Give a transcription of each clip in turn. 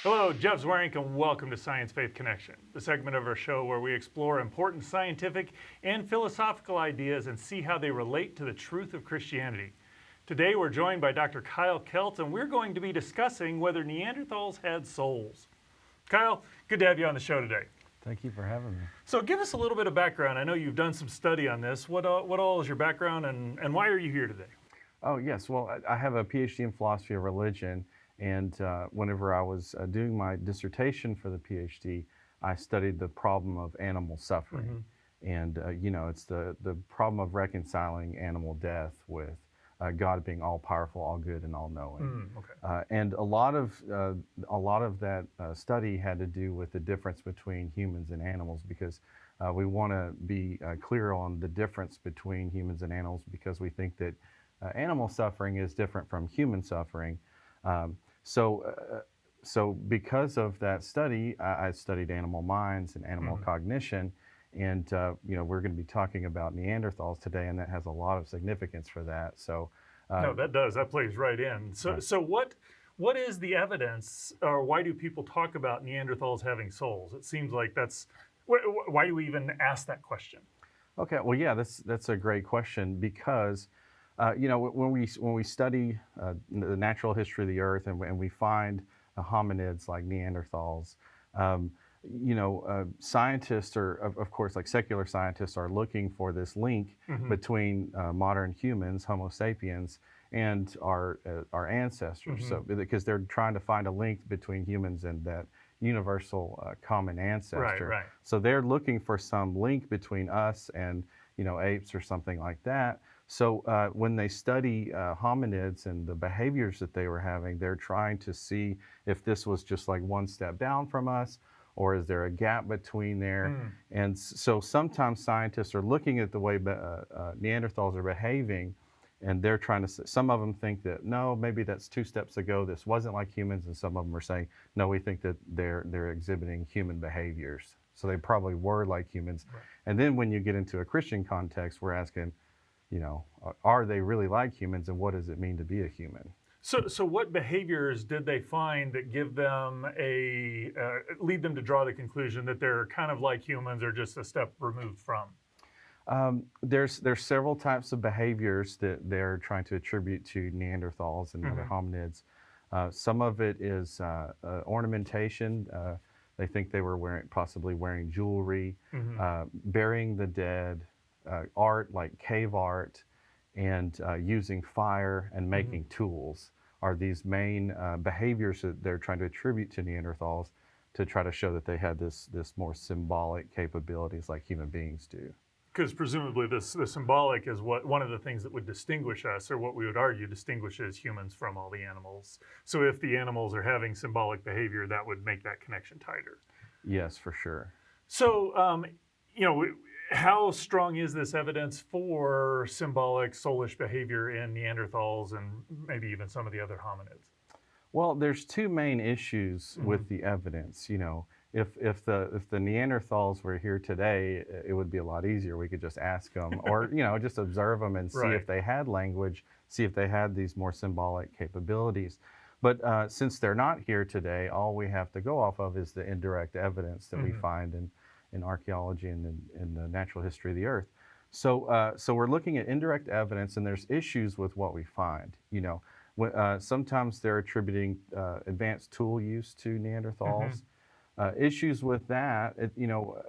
Hello, Jeff Zwarenk, and welcome to Science Faith Connection, the segment of our show where we explore important scientific and philosophical ideas and see how they relate to the truth of Christianity. Today we're joined by Dr. Kyle Keltz, and we're going to be discussing whether Neanderthals had souls. Kyle, good to have you on the show today. Thank you for having me. So give us a little bit of background. I know you've done some study on this. What all is your background, and why are you here today? Oh, yes. Well, I have a PhD in philosophy of religion. And whenever I was doing my dissertation for the PhD, I studied the problem of animal suffering. And, it's the problem of reconciling animal death with God being all powerful, all good, and all knowing. And a lot of that study had to do with the difference between humans and animals, because we want to be clear on the difference between humans and animals, because we think that animal suffering is different from human suffering. So because of that study, I studied animal minds and animal cognition, and we're going to be talking about Neanderthals today, and that has a lot of significance for that. So no, that does. That plays right in. So what is the evidence, or why do people talk about Neanderthals having souls? It seems like that's why do we even ask that question? Okay, well, yeah, that's a great question, because when we study the natural history of the earth, and we find hominids like Neanderthals, scientists are, of course, like secular scientists, are looking for this link between modern humans, Homo sapiens, and our ancestors. So because they're trying to find a link between humans and that universal common ancestor. Right. So they're looking for some link between us and apes or something like that. So when they study hominids and the behaviors that they were having, they're trying to see if this was just like one step down from us, or is there a gap between there? And so sometimes scientists are looking at the way Neanderthals are behaving, and they're trying to, some of them think that, no, maybe that's 2 steps ago, this wasn't like humans, and some of them are saying, no, we think that they're exhibiting human behaviors. So they probably were like humans. Right. And then when you get into a Christian context, we're asking, are they really like humans, and what does it mean to be a human? So what behaviors did they find that give them lead them to draw the conclusion that they're kind of like humans, or just a step removed from? There's several types of behaviors that they're trying to attribute to Neanderthals and other hominids. Some of it is ornamentation. They think they were possibly wearing jewelry, burying the dead, art like cave art, and using fire and making tools are these main behaviors that they're trying to attribute to Neanderthals, to try to show that they had this more symbolic capabilities like human beings do. Because presumably the symbolic is one of the things that would distinguish us, or what we would argue distinguishes humans from all the animals. So if the animals are having symbolic behavior, that would make that connection tighter. Yes, for sure. So, how strong is this evidence for symbolic, soulish behavior in Neanderthals and maybe even some of the other hominids? Well, there's 2 main issues with the evidence. If the Neanderthals were here today, it would be a lot easier. We could just ask them, or just observe them and see if they had language, see if they had these more symbolic capabilities. But since they're not here today, all we have to go off of is the indirect evidence that we find in archeology and in the natural history of the earth. So we're looking at indirect evidence, and there's issues with what we find. Sometimes they're attributing advanced tool use to Neanderthals. Issues with that,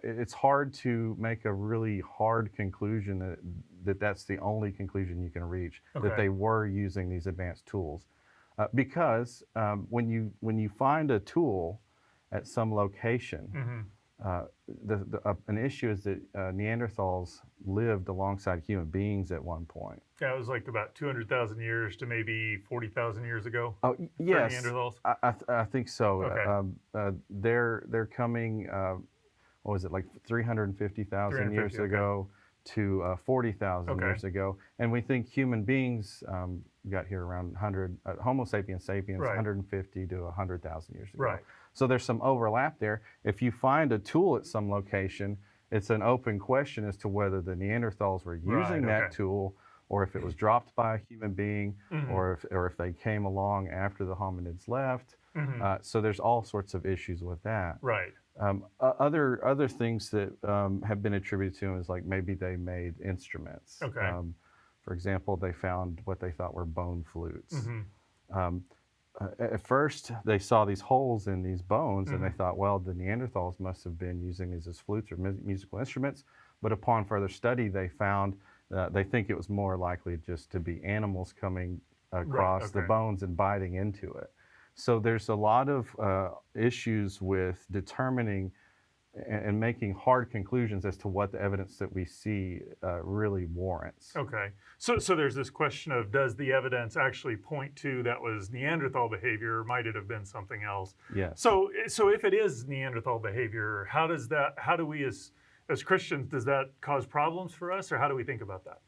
it's hard to make a really hard conclusion that that's the only conclusion you can reach, that they were using these advanced tools. Because when you find a tool at some location, an issue is that Neanderthals lived alongside human beings at one point. Yeah, it was like about 200,000 years to maybe 40,000 years ago. Oh, yes. For Neanderthals? I think so. Okay. They're coming, what was it, like 350,000 years ago to 40,000 years ago. And we think human beings got here around 100, Homo sapiens sapiens, 150 to 100,000 years ago. Right. So there's some overlap there. If you find a tool at some location, it's an open question as to whether the Neanderthals were using that tool, or if it was dropped by a human being, or if they came along after the hominids left, So there's all sorts of issues with that. Right. Other things that have been attributed to them is like maybe they made instruments. Okay. For example, they found what they thought were bone flutes. Mm-hmm. At first, they saw these holes in these bones, and they Mm-hmm. thought, well, the Neanderthals must have been using these as flutes or musical instruments. But upon further study, they found they think it was more likely just to be animals coming across the okay. bones and biting into it. So there's a lot of issues with determining and making hard conclusions as to what the evidence that we see really warrants. Okay. So there's this question of, does the evidence actually point to that was Neanderthal behavior, or might it have been something else? Yes. So if it is Neanderthal behavior, how do we as Christians, does that cause problems for us, or how do we think about that?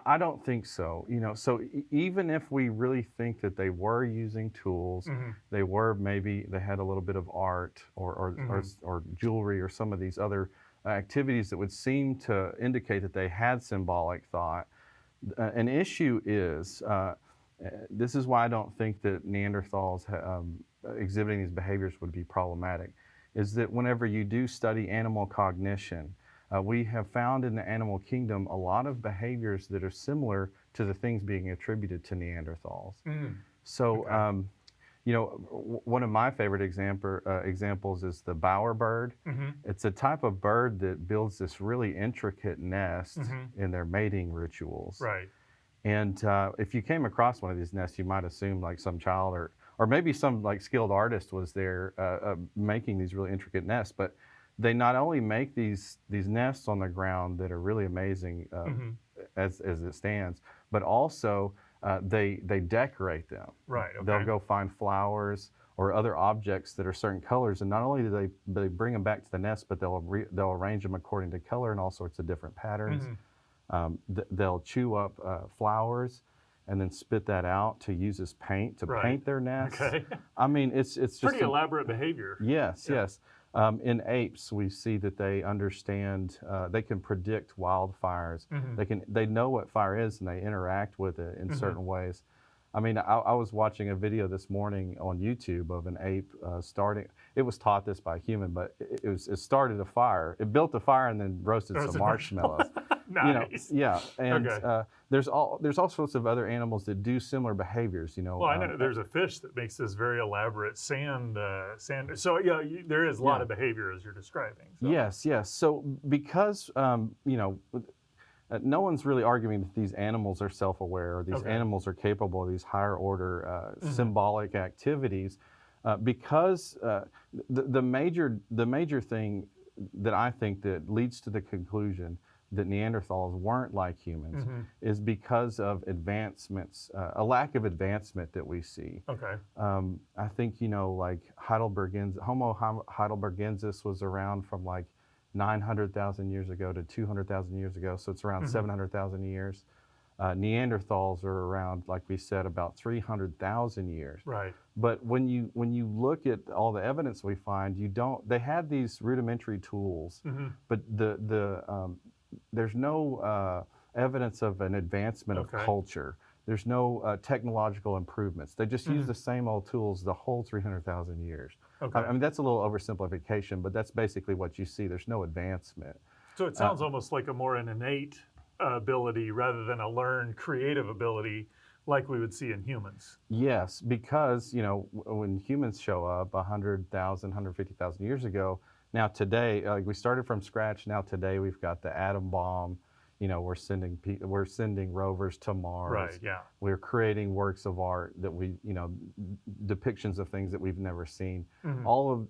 I don't think so. So even if we really think that they were using tools, they had a little bit of art or jewelry or some of these other activities that would seem to indicate that they had symbolic thought. An issue is, this is why I don't think that Neanderthals exhibiting these behaviors would be problematic, is that whenever you do study animal cognition, we have found in the animal kingdom a lot of behaviors that are similar to the things being attributed to Neanderthals. So, one of my favorite examples is the bowerbird. It's a type of bird that builds this really intricate nest in their mating rituals. Right. And if you came across one of these nests, you might assume like some child or maybe some like skilled artist was there making these really intricate nests. But they not only make these nests on the ground that are really amazing as it stands, but also they decorate them. Right. Okay. They'll go find flowers or other objects that are certain colors, and not only do they bring them back to the nest, but they'll arrange them according to color and all sorts of different patterns. They'll chew up flowers and then spit that out to use as paint to paint their nests. Okay. I mean, it's just pretty elaborate behavior. Yes, yes. In apes, we see that they understand, they can predict wildfires. They know what fire is, and they interact with it in certain ways. I mean, I was watching a video this morning on YouTube of an ape starting. It was taught this by a human, but it started a fire. It built a fire and then roasted some marshmallows. Nice. And Okay. there's all sorts of other animals that do similar behaviors. Well, I know there's a fish that makes this very elaborate sand. So yeah, there is a lot of behavior as you're describing. So. Yes. So because no one's really arguing that these animals are self-aware or these animals are capable of these higher order symbolic activities, because the major thing that I think that leads to the conclusion that Neanderthals weren't like humans is because of advancements, a lack of advancement that we see. Okay. I think, like Homo heidelbergensis was around from like 900,000 years ago to 200,000 years ago, so it's around 700,000 years. Neanderthals are around, like we said, about 300,000 years. Right. But when you look at all the evidence we find, they had these rudimentary tools, but there's no evidence of an advancement of culture. There's no technological improvements. They just use the same old tools the whole 300,000 years. Okay. I mean, that's a little oversimplification, but that's basically what you see. There's no advancement. So it sounds almost like an innate ability rather than a learned creative ability like we would see in humans. Yes, because, when humans show up 100,000, 150,000 years ago, now today, we started from scratch. Now today we've got the atom bomb. We're sending rovers to Mars. Right. Yeah. We're creating works of art that depictions of things that we've never seen. All of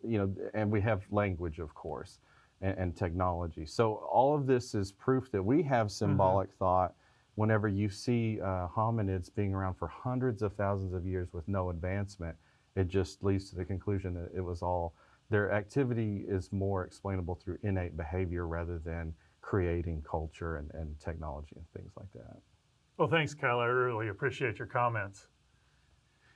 and we have language, of course, and technology. So all of this is proof that we have symbolic thought. Whenever you see hominids being around for hundreds of thousands of years with no advancement, it just leads to the conclusion that it was all. Their activity is more explainable through innate behavior rather than creating culture and technology and things like that. Well, thanks, Kyle. I really appreciate your comments.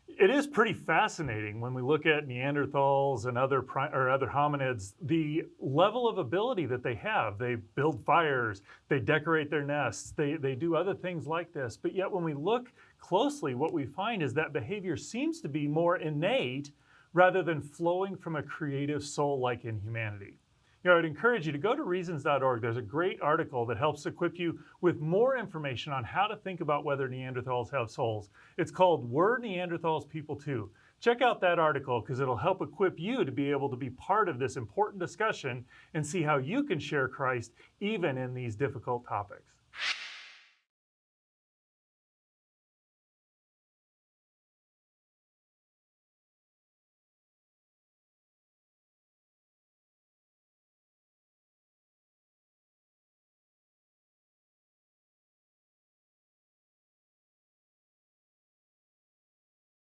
It is pretty fascinating when we look at Neanderthals and other hominids, the level of ability that they have. They build fires, they decorate their nests, they do other things like this. But yet when we look closely, what we find is that behavior seems to be more innate rather than flowing from a creative soul like in humanity. I'd encourage you to go to reasons.org. There's a great article that helps equip you with more information on how to think about whether Neanderthals have souls. It's called Were Neanderthals People Too? Check out that article because it'll help equip you to be able to be part of this important discussion and see how you can share Christ even in these difficult topics.